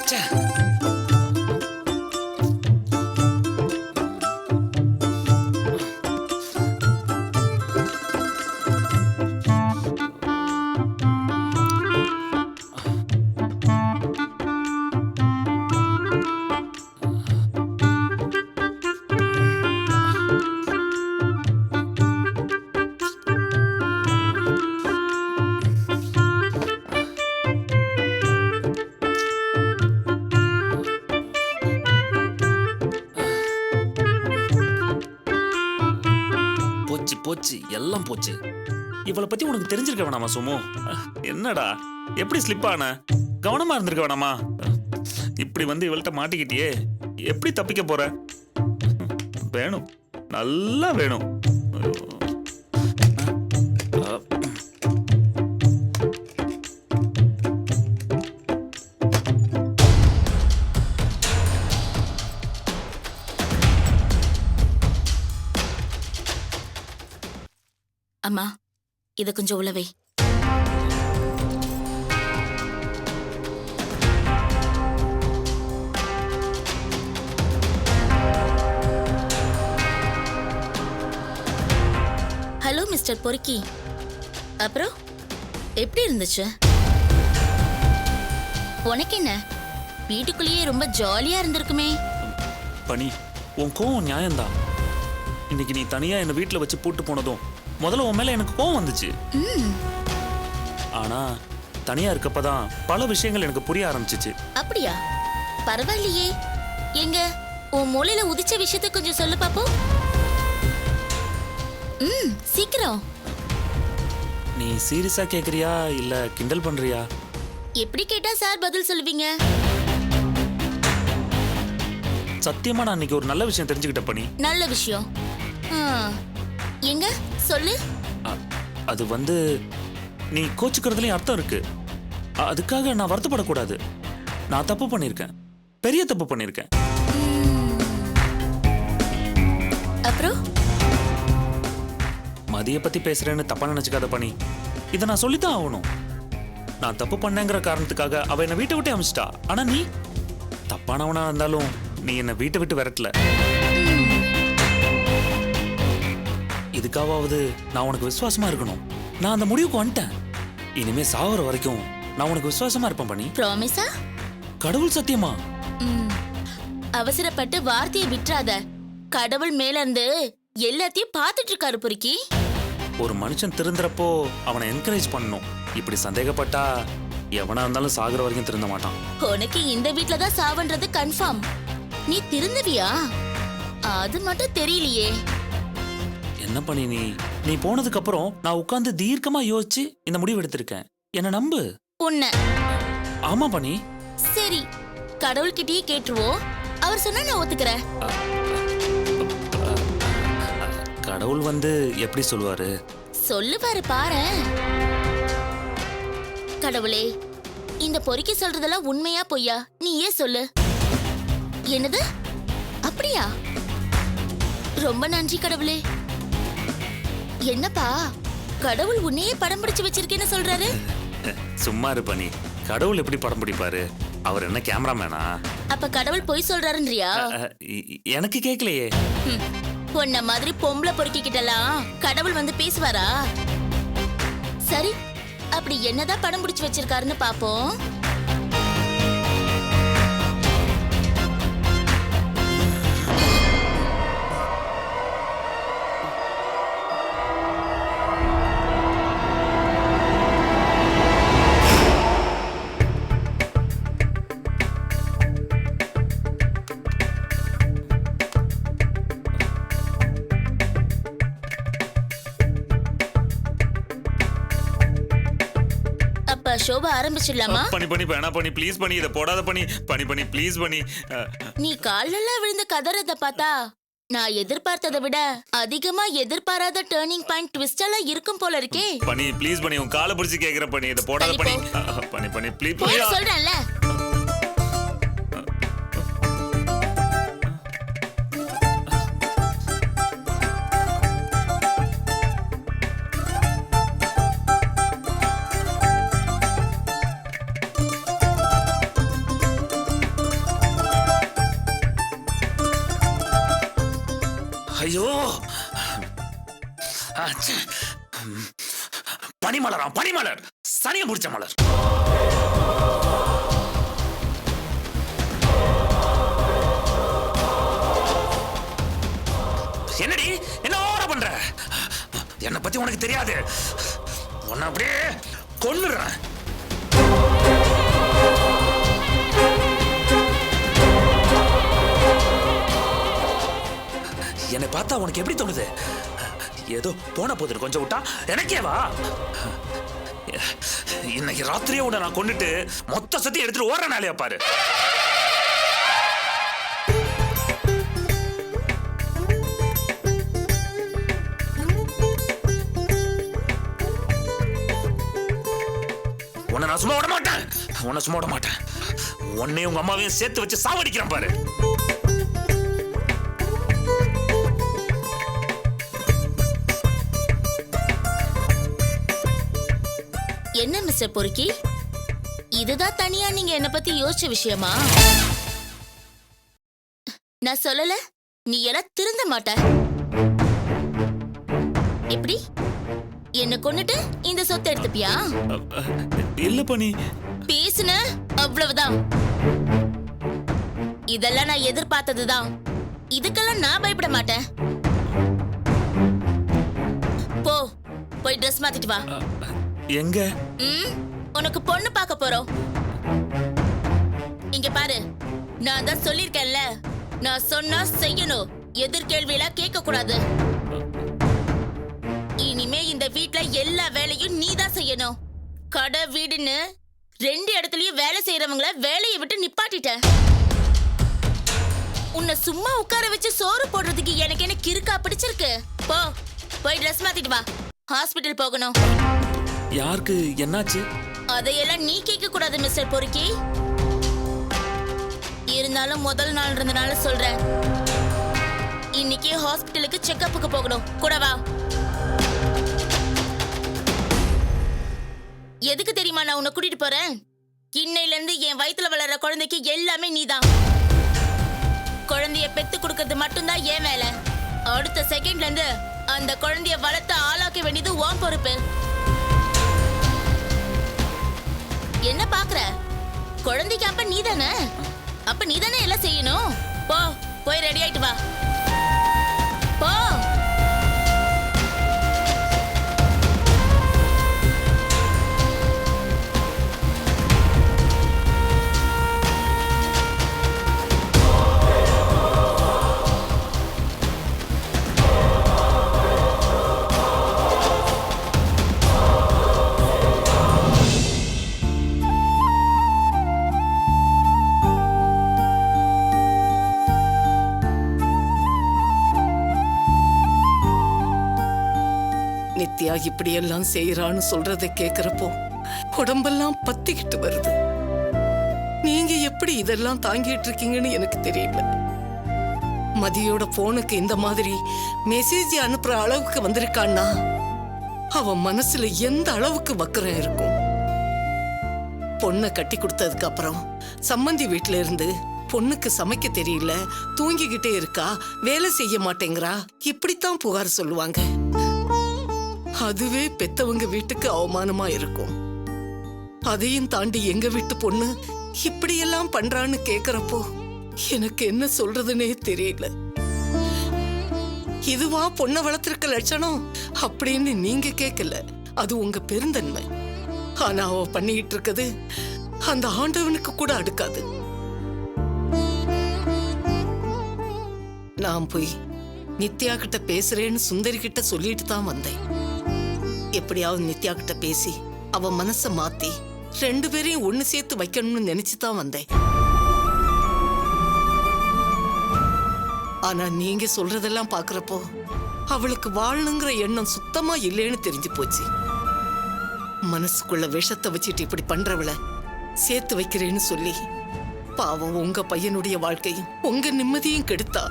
ச்சே. போச்சு போச்சு, எல்லாம் போச்சு. இவளை பத்தி உனக்கு தெரிஞ்சிருக்க வேணாமா சுமு? என்னடா எப்படி ஸ்லிப் ஆன? கவனமா இருந்திருக்க வேணாமா? இப்படி வந்து இவள்கிட்ட மாட்டிக்கிட்டியே, எப்படி தப்பிக்க போற? வேணும், நல்லா வேணும். அம்மா, இத கொஞ்சம் உளவை. ஹலோ மிஸ்டர் பொறுக்கி, அப்புறம் எப்படி இருந்துச்சு? உனக்கு என்ன, வீட்டுக்குள்ளேயே ரொம்ப ஜாலியா இருந்திருக்குமே. பனி, உன் கோவம் நியாயம்தான். இன்னைக்கு நீ தனியா என்ன வீட்டுல வச்சு பூட்டு போனதும் முதல்ல உன் மேல எனக்கு கோவம் வந்துச்சு. ஆனா தனியா இருக்கப்பதான் பல விஷயங்கள் எனக்கு புரிய ஆரம்பிச்சிச்சு. அப்படியா? பரவாயில்லையே. எங்க உன் மூளையில உதிச்ச விஷயத்தை கொஞ்சம் சொல்லு பாப்போம். சீக்கிரம். நீ சீரியஸா கேக்குறியா இல்ல கிண்டல் பண்றியா? எப்படி கேட்டா சார் பதில் சொல்லுவீங்க? சத்தியமா நான் இன்னைக்கு ஒரு நல்ல விஷயம் தெரிஞ்சுக்கிட்ட பனி. நல்ல விஷயம்? எங்க சொல்லு. அது வந்து நீ கோச்சுக்கிறதுலயும் அர்த்தம் இருக்கு. அதுக்காக நான் வருத்தப்படக்கூடாது. நான் தப்பு பண்ணிருக்கேன், பெரிய தப்பு பண்ணிருக்கேன். அப்புறம் மதிய பத்தி பேசுறேன்னு தப்பா நினைச்சுக்காத பனி. இதை நான் சொல்லித்தான் ஆகணும். நான் தப்பு பண்ணேங்கிற காரணத்துக்காக அவ என்னை வீட்டை விட்டு அமிச்சிட்டா. ஆனா நீ தப்பானவனா இருந்தாலும் நீ என்னை வீட்டை விட்டு விரட்டல. இதுக்காவது நான் உனக்கு விசுவாசமா இருக்கணும். நான் அந்த முடிவுக்கு வந்துட்டேன். இனிமே சாவர வரைக்கும் நான் உனக்கு விசுவாசமா இருப்பேன் பனி. ப்ராமிஸா? கடவுள் சத்தியமா. அவசரப்பட்டு வார்த்தையை விட்டுறாத. கடவுள் மேல இருந்து எல்லாத்தையும் பார்த்துட்டு இருக்காரு பொறுக்கி. ஒரு மனுஷன் திருந்துறப்போ அவனை என்கரேஜ் பண்ணணும். இப்படி சந்தேகப்பட்டா எவனா இருந்தாலும் சாகுற வரைக்கும் திருந்த மாட்டான். உனக்கு இந்த வீட்ல தான் சாவன்றது கன்ஃபார்ம். நீ திருந்துவியா? அது மட்டும் தெரியலையே. என்ன பண்ணி நீ போனதுக்கு அப்புறம் நான் உட்கார்ந்து தீர்க்கமா யோசிச்சு இந்த முடிவு எடுத்திருக்கேன். என்ன நம்பு. உன்ன? ஆமா பண்ணி. சரி, கடவுள்கிட்டயே கேட்டுருவோம். அவர் சொன்னா நான் ஒத்துக்கிறேன். கடவுள் வந்து எப்படி சொல்லுவாரு? சொல்லுவாரு பாரு. கடவுளே, இந்த பொறுக்கி சொல்றதெல்லாம் உண்மையா பொய்யா நீயே சொல்லு. என்னது? அப்படியா? ரொம்ப நன்றி கடவுளே. என்னப்பா, கடவுள் உன்னையே படம் பிடிச்சு வச்சிருக்கேன்னு சொல்றாரு? சும்மா இரு பண்ணி. கடவுள் எப்படி படம் பிடிப்பாரு? அவர் என்ன கேமராமேனா? அப்ப கடவுள் பொய் சொல்றாருன்றியா? எனக்கு கேட்கலையே. உன்ன மாதிரி பொம்பளை பொறுக்கிக்கிட்டலாம் கடவுள் வந்து பேசுவாரா? சரி, அப்படி என்னதான் படம் பிடிச்சு வச்சிருக்காருன்னு பாப்போம். ஷோபா ஆரம்பிச்சிடலாமா? பண்ணி வேணா பண்ணி ப்ளீஸ் பண்ணி இத போடாத பண்ணி ப்ளீஸ் பண்ணி. நீ காலெல்லாம் விழுந்து கதறத பார்த்தா நான் எதிர்பார்த்ததை விட அதிகமா எதிர்பாராத டர்னிங் பாயிண்ட் ட்விஸ்ட் எல்லாம் இருக்கும் போல இருக்கே. பண்ணி ப்ளீஸ் பண்ணி உன் காலை பிடிச்சு கேக்குற பண்ணி இத போடாத பண்ணி ப்ளீஸ் சொல்றேன்ல. ஐயோ பனிமலரா, பனிமலர், சனிய முடிச்ச மலர். என்னடி என்ன ஓர பண்ற? என்னை பத்தி உனக்கு தெரியாது. உன்னை அப்படியே கொன்னுறேன். என்னை பார்த்தா உனக்கு எப்படி தோணுது? ஏதோ போன போது கொஞ்சம் விட்டா எனக்கே வா. இன்னைக்கு ராத்திரியே உன்னை நான் கொண்டுட்டு மொத்த சத்தி எடுத்துட்டு ஓடுற நாளையா பாரு. உன்னை நான் சும்மா விட மாட்டேன். உன்னை சும்மா விட மாட்டேன். உன்னையும் உங்க அம்மாவையும் சேர்த்து வச்சு சாவடிக்கிறேன் பாரு. என்ன மிஸ்டர் பொறுக்கி, இதுதான் தனியா நீங்க என்ன பத்தி யோசிச்ச விஷயமா? நான் சொல்லல நீ எல்லாம் திருந்த மாட்ட. எப்படி என்ன கொன்னுட்டு இந்த சொத்தை எடுத்துப்பியா? இல்ல பண்ணி பேசுன அவ்வளவுதான். இதெல்லாம் நான் எதிர்பார்த்ததுதான். இதுக்கெல்லாம் நான் பயப்பட மாட்டேன். போ, போய் ட்ரெஸ் மாத்திட்டு வா. எங்க? உனக்கு பொண்ணு பார்க்க போறோம். இங்க பாரு, நான் தான் சொல்லிருக்கேன்ல, நான் சொன்னா செய்யணும். எதிர்கேள்வியெல்லாம் கேட்க கூடாது. இனிமே இந்த வீட்ல எல்லா வேலையும் நீ தான் செய்யணும். கடை வீடுன்னு 2 இடத்துலயும் வேலை செய்யறவங்கள வேலையை விட்டு நிப்பாட்டிட்ட. உன்னை சும்மா உட்கார வச்சு சோறு போடுறதுக்கு எனக்கு என்ன கிறுக்கா பிடிச்சிருக்கு? போ, போய் ட்ரெஸ் மாத்திட்டு வா. ஹாஸ்பிட்டல் போகணும். யாருக்கு என்னாச்சு? அதையெல்லாம் நீ கேட்க கூடாது மிஸ்டர் பொறுக்கி. இருந்தாலும் முதல் நாள் இருந்தனால சொல்றேன். இன்னைக்கு ஹாஸ்பிட்டலுக்கு செக்கப்புக்கு போகணும். கூட வா. எதுக்கு தெரியுமா நான் உன்னை கூட்டிட்டு போறேன்? இன்னையில இருந்து என் வயித்துல வளர்ற குழந்தைக்கு எல்லாமே நீதான். குழந்தைய பெத்து கொடுக்கறது மட்டும்தான் என் வேலை. அடுத்த செகண்ட்ல இருந்து அந்த குழந்தைய வளர்த்து ஆளாக்க வேண்டியது உன் பொறுப்பு. என்ன பாக்குற? குழந்தைக்கு அப்ப நீதானே. அப்ப நீதானே எல்லாம் செய்யணும். போ, போய் ரெடி ஆயிட்டு வா. போ. நித்யா இப்படியெல்லாம் செய்யறான்னு சொல்றதை கேக்குறப்போ உடம்பெல்லாம் பத்திக்கிட்டு வருது. நீங்க எப்படி இதெல்லாம் தாங்கிட்டு இருக்கீங்கன்னு எனக்கு தெரியல. மதியோட போனுக்கு இந்த மாதிரி மெசேஜ் அனுப்புற அளவுக்கு வந்திருக்கான்னா அவன் மனசுல எந்த அளவுக்கு வக்கரம் இருக்கும். பொண்ணை கட்டி கொடுத்ததுக்கு அப்புறம் சம்மந்தி வீட்டுல இருந்து பொண்ணுக்கு சமைக்க தெரியல, தூங்கிக்கிட்டே இருக்கா, வேலை செய்ய மாட்டேங்கிறா, இப்படித்தான் புகார் சொல்லுவாங்க. அதுவே பெத்தவங்க வீட்டுக்கு அவமானமா இருக்கும். அதையும் தாண்டி எங்க வீட்டு பொண்ணு இப்படியெல்லாம் பண்றான்னு கேக்குறப்போ எனக்கு என்ன சொல்றதுன்னே தெரியல. இதுவா பொண்ணை வளர்த்திருக்க லட்சணம் அப்படின்னு நீங்க கேட்கல, அது உங்க பெருந்தன்மை. ஆனா அவ பண்ணிட்டு இருக்குது அந்த ஆண்டவனுக்கு கூட அடுக்காது. நான் போய் நித்யா கிட்ட பேசுறேன்னு சுந்தரி கிட்ட சொல்லிட்டு தான் வந்தேன். எப்படியாவது நித்யா கிட்ட பேசி அவ மனச மாத்தி 2 பேரையும் ஒண்ணு சேர்த்து வைக்கணும்னு நினைச்சுதான் வந்தேன். ஆனா நீங்க சொல்றதெல்லாம் பாக்குறப்போ அவளுக்கு வாழணுங்கிற எண்ணம் சுத்தமா இல்லைன்னு தெரிஞ்சு போச்சு. மனசுக்குள்ள விஷத்தை வச்சுட்டு இப்படி பண்றவள சேர்த்து வைக்கிறேன்னு சொல்லி பாவம் உங்க பையனுடைய வாழ்க்கையும் உங்க நிம்மதியும் கெடுத்தா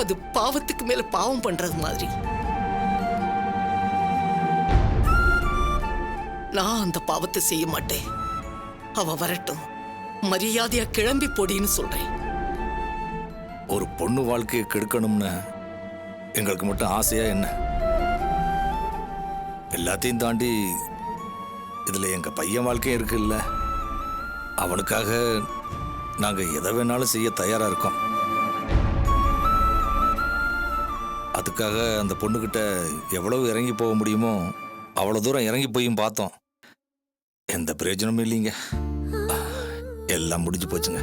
அது பாவத்துக்கு மேல பாவம் பண்றது மாதிரி. நான் அந்த பாவத்தை செய்ய மாட்டேன். அவ வரட்டும், மரியாதையா கிளம்பி போடின்னு சொல்றேன். ஒரு பொண்ணு வாழ்க்கையை கெடுக்கணும்னு எங்களுக்கு மட்டும் ஆசையா என்ன? எல்லாத்தையும் தாண்டி இதுல எங்க பையன் வாழ்க்கையும் இருக்குல்ல. அவனுக்காக நாங்க எதை வேணாலும் செய்ய தயாரா இருக்கோம். அதுக்காக அந்த பொண்ணுகிட்ட எவ்வளவு இறங்கி போக முடியுமோ அவ்வளவு தூரம் இறங்கி போயும் பார்த்தோம். எந்த பிரயோஜனமும் இல்லைங்க. எல்லாம் முடிஞ்சு போச்சுங்க.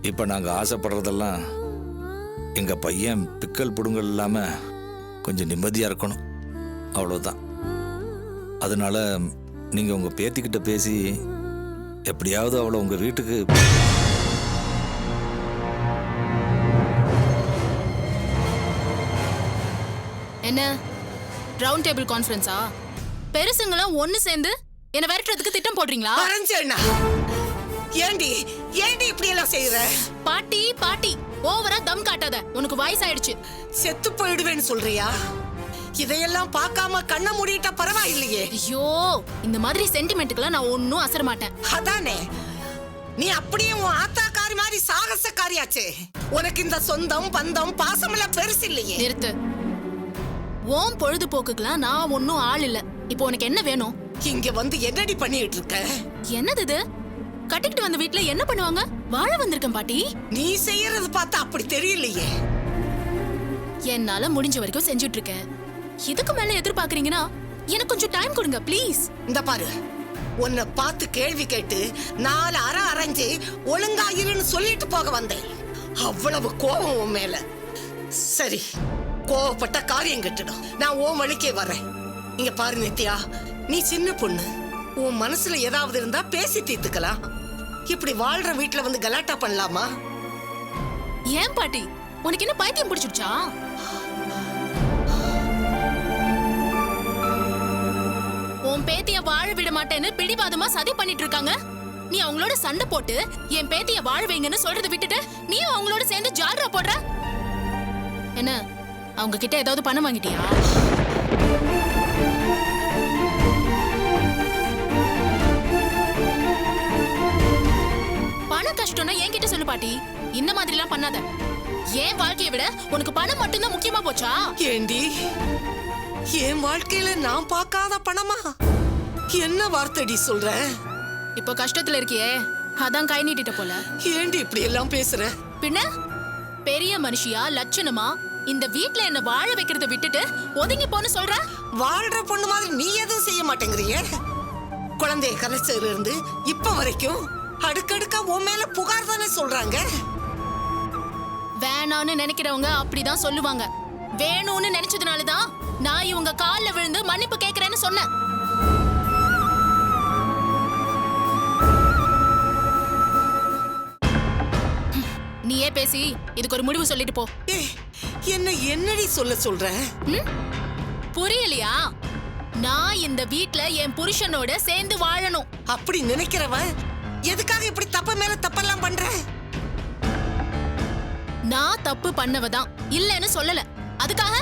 இப்ப நாங்க ஆசைப்படுறதெல்லாம் எங்க பையன் பிக்கல் புடுங்கல் இல்லாம கொஞ்சம் நிம்மதியா இருக்கணும், அவ்வளவுதான். அதனால நீங்க உங்க பேத்திக்கிட்ட பேசி எப்படியாவது அவளை உங்க வீட்டுக்கு என்ன ரவுண்ட் டேபிள் கான்ஃபரன்ஸா? பெருசுங்களும் ஒண்ணு சேர்ந்து என்ன விரட்டுறதுக்கு திட்டம் போடுறீங்களா? அரஞ்சண்ணா, ஏண்டி ஏண்டி இப்படி எல்லாம் செய்யற? பாட்டி பாட்டி ஓவரா தம் காட்டாத, உனக்கு வயசாயிடுச்சு. செத்து போயிடுவேன்னு சொல்றியா? இதையெல்லாம் பார்க்காம கண்ண மூடிட்டா பரவாயில்லையே. ஐயோ, இந்த மாதிரி சென்டிமெண்ட்டுக்கெல்லாம் நான் ஒன்னும் அசர மாட்டேன். அதானே, நீ அப்படியே உன் ஆத்தாக்காரி மாதிரி சாகசக்காரியாச்சே. உனக்கு இந்த சொந்தம் பந்தம் பாசமெல்லாம் பெருசு இல்லையே. நிறுத்து. ஓம் பொழுதுபோக்குக்கெல்லாம் நான் ஒன்னும் ஆள் இல்ல. இப்போ உனக்கு என்ன வேணும்? இங்க வந்து என்னடி பண்ணிட்டு இருக்க? என்னது இது? கட்டிக்கிட்டு வந்த வீட்டுல என்ன பண்ணுவாங்க? வாழ வந்திருக்கேன் பாட்டி. நீ செய்யறது பார்த்தா அப்படி தெரியலையே. என்னால முடிஞ்ச வரைக்கும் செஞ்சுட்டு இருக்கேன். இதுக்கு மேல எதிர்பார்க்கறீங்கன்னா எனக்கு கொஞ்சம் டைம் கொடுங்க ப்ளீஸ். இந்த பாரு, உன்னை பார்த்து கேள்வி கேட்டு 4 அரை அரைஞ்சு ஒழுங்கா இருன்னு சொல்லிட்டு போக வந்தேன். அவ்வளவு கோபம் உன் மேல. சரி, கோவப்பட்ட காரியம் கெட்டுடும். நான் உன் வழிக்கே வரேன். இங்க பாரு நித்யா, நீ சின்ன பொண்ணு. உன் மனசுல ஏதாவது இருந்தா பேசி தீர்த்துக்கலாம். இப்படி வாழ்ற வீட்டுல வந்து கலாட்டா பண்ணலாமா? ஏன் பாட்டி, உனக்கு என்ன பைத்தியம் பிடிச்சிடுச்சா? உன் பேத்திய வாழ விட மாட்டேன்னு பிடிவாதமா சதி பண்ணிட்டு இருக்காங்க. நீ அவங்களோட சண்டை போட்டு என் பேத்திய வாழ வைங்கன்னு சொல்றதை விட்டுட்டு நீ அவங்களோட சேர்ந்து ஜால்ரா போடுற. என்ன, அவங்க கிட்ட ஏதாவது பணம் வாங்கிட்டியா? பண கஷ்டம்னா என்கிட்ட சொல்லு பாட்டி. இந்த மாதிரி எல்லாம் பண்ணாத. ஏன் வாழ்க்கையை விட உனக்கு பணம் மட்டும்தான் முக்கியமா போச்சா? ஏண்டி, என் வாழ்க்கையில நான் பார்க்காத பணமா? என்ன வார்த்தைடி சொல்ற? இப்போ கஷ்டத்துல இருக்கியே, அதான் கை நீட்டிட்ட போல. ஏண்டி இப்படி எல்லாம் பேசுற? பின்ன பெரிய மனுஷியா லட்சணமா இந்த வீட்ல என்ன வாழ வைக்கிறத விட்டுட்டு ஒதுங்கி போன்னு சொல்ற? வாழ்ற பொண்ணு மாதிரி நீ எதுவும் செய்ய மாட்டேங்கிறியே. குழந்தைய கலைச்சதுல இருந்து இப்ப வரைக்கும் அடுக்கடுக்கா உன் மேல புகார் தானே சொல்றாங்க. வேணான்னு நினைக்கிறவங்க அப்படிதான் சொல்லுவாங்க. வேணும்னு நினைச்சதுனாலதான் நான் இவங்க கால்ல விழுந்து மன்னிப்பு கேக்குறேன்னு சொன்னேன். நீயே பேசி இதுக்கு ஒரு முடிவு சொல்லிட்டு போ. என்ன என்னடி சொல்ற? புரியலையா? நான் இந்த வீட்ல என் புருஷனோட சேர்ந்து வாழணும். அப்படி நினைக்கிறவன் எதுக்காக இப்படி தப்பு மேல தப்பெல்லாம் பண்ற? நான் தப்பு பண்ணவதான் இல்லன்னு சொல்லல. அதுக்காக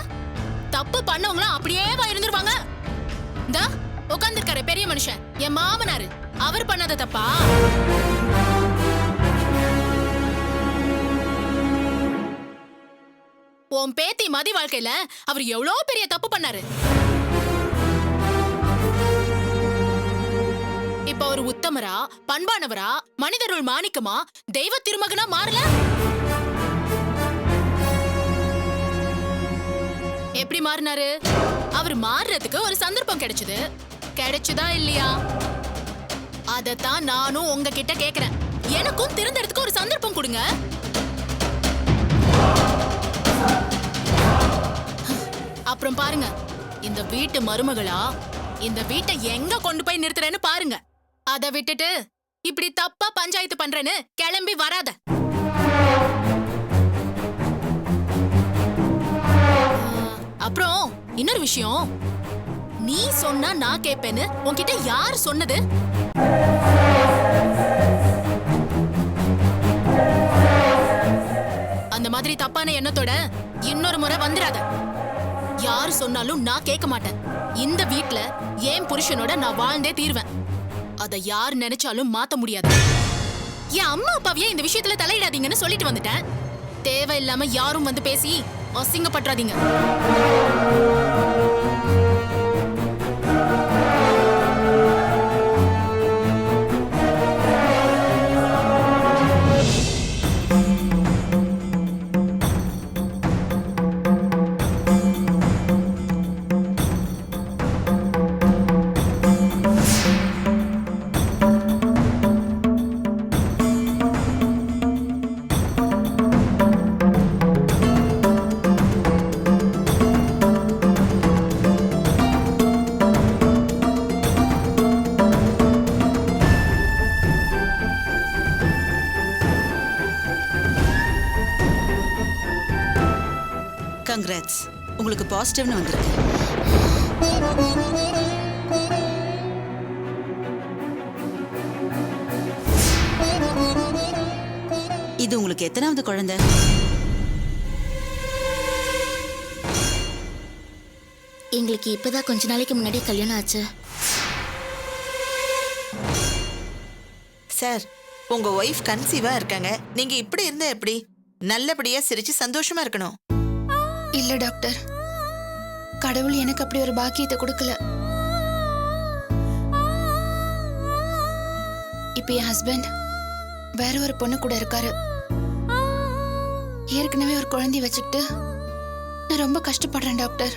தப்பு பண்ணவங்களும் அப்படியே இருந்துருவாங்க. இந்த உட்கார்ந்திருக்காரு பெரிய மனுஷன், என் மாமனாரு, அவர் பண்ணாத தப்பா? உன் பேத்தி மதி வாழ்க்கையில அவர் எவ்வளவு பெரிய தப்பு பண்ணாரு. இப்ப ஒரு உத்தமரா, பண்பானவரா, மனிதருள் மாணிக்கமா, தெய்வ திருமகனா மாறல. எப்படி மாறினாரு? அவர் மாறுறதுக்கு ஒரு சந்தர்ப்பம் கிடைச்சது. கிடைச்சுதா இல்லையா? அதத்தான் நானும் உங்ககிட்ட கேக்குறேன். எனக்கும் திருந்தறதுக்கு ஒரு சந்தர்ப்பம் கொடுங்க. அப்புறம் பாருங்க, இந்த வீட்டு மருமகளா இந்த வீட்டை எங்க கொண்டு போய் நிறுத்துறேன்னு பாருங்க. அதை விட்டுட்டு இப்படி தப்பா பஞ்சாயத்து பண்றேன்னு கிளம்பி வராத. அப்புறம் இன்னொரு விஷயம், நீ சொன்னா நான் கேட்பேன்னு உன்கிட்ட யார் சொன்னது? அந்த மாதிரி தப்பான எண்ணத்தோட இன்னொரு முறை வந்துடாத. யாரு சொன்னாலும் நான் கேட்க மாட்டேன். இந்த வீட்ல என் புருஷனோட நான் வாழ்ந்தே தீர்வேன். அத யார் நினைச்சாலும் மாத்த முடியாது. என் அம்மா அப்பாவையே இந்த விஷயத்துல தலையிடாதீங்கன்னு சொல்லிட்டு வந்துட்டேன். தேவையில்லாம யாரும் வந்து பேசி அசிங்கப்படுறாதீங்க. கங்க்ராட்ஸ், உங்களுக்கு பாசிட்டிவ்னு வந்திருக்கு. இது உங்களுக்கு எத்தனாவது குழந்தை? எங்களுக்கு இப்பதான் கொஞ்ச நாளைக்கு முன்னாடி கல்யாணம் ஆச்சு. சார், உங்க ஒய்ஃப் கன்சீவா இருக்காங்க. நீங்க இப்படி இருந்தா எப்படி? நல்லபடியா சிரிச்சு சந்தோஷமா இருக்கணும். இல்ல டாக்டர், கடவுள் எனக்கு அப்படி ஒரு பாக்கியத்தை கொடுக்கல. இப்ப என் ஹஸ்பண்ட் வேற ஒரு பொண்ணு கூட இருக்காரு. ஏற்கனவே ஒரு குழந்தைய வச்சுக்கிட்டு நான் ரொம்ப கஷ்டப்படுறேன் டாக்டர்.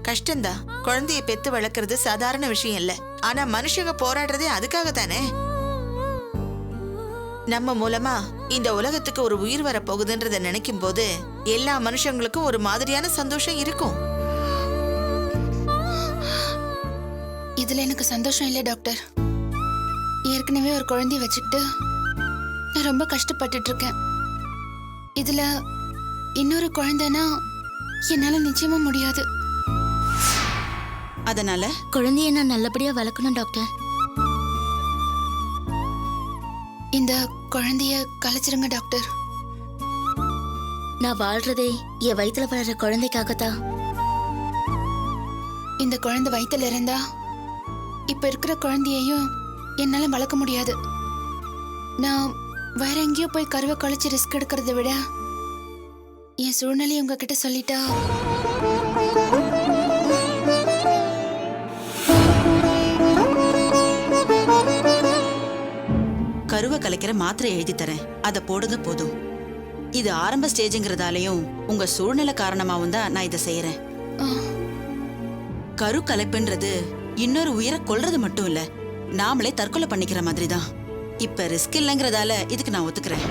கஷ்டம்தான். குழந்தைய பெத்து வளர்க்கறது சாதாரண விஷயம் இல்ல. ஆனா மனுஷங்க போராடுறதே அதுக்காக தானே. நம்ம மூலமா இந்த உலகத்துக்கு ஒரு உயிர் வர போகுதுன்றத நினைக்கும் போது எல்லா மனுஷங்களுக்கும் ஒரு மாதிரியான சந்தோஷம் இருக்கும். இதுல எனக்கு சந்தோஷம் இல்லை டாக்டர். ஏற்கனவே ஒரு குழந்தைய வச்சுக்கிட்டு நான் ரொம்ப கஷ்டப்பட்டுட்டு இருக்கேன். இதுல இன்னொரு குழந்தைனா என்னால நிச்சயமா முடியாது. அதனால குழந்தைய நான் நல்லபடியா வளர்க்கணும் டாக்டர். இந்த குழந்தைய கலைச்சிருங்க டாக்டர். நான் வாழ்றதே என் வயித்துல வளர்ற குழந்தைக்காகத்தான். இந்த குழந்தை வயித்துல இருந்தா இப்ப இருக்கிற குழந்தையையும் என்னால வளர்க்க முடியாது. நான் வேற எங்கேயோ போய் கருவை கழிச்சு ரிஸ்க் எடுக்கிறத விட என் சூழ்நிலையை உங்ககிட்ட சொல்லிட்டா கருவை கலைக்கிற மாத்திரை எழுதி தரேன், அதை போடுங்க போதும். இது ஆரம்ப ஸ்டேஜுங்கிறதாலையும் உங்க சூழ்நிலை காரணமாவும் தான் நான் இதை செய்யறேன். கரு கலைப்புன்றது இன்னொரு உயிரை கொல்றது மட்டும் இல்ல, நாமளே தற்கொலை பண்ணிக்கிற மாதிரி தான். இப்ப ரிஸ்க் இல்லைங்கிறதால இதுக்கு நான் ஒத்துக்கிறேன்.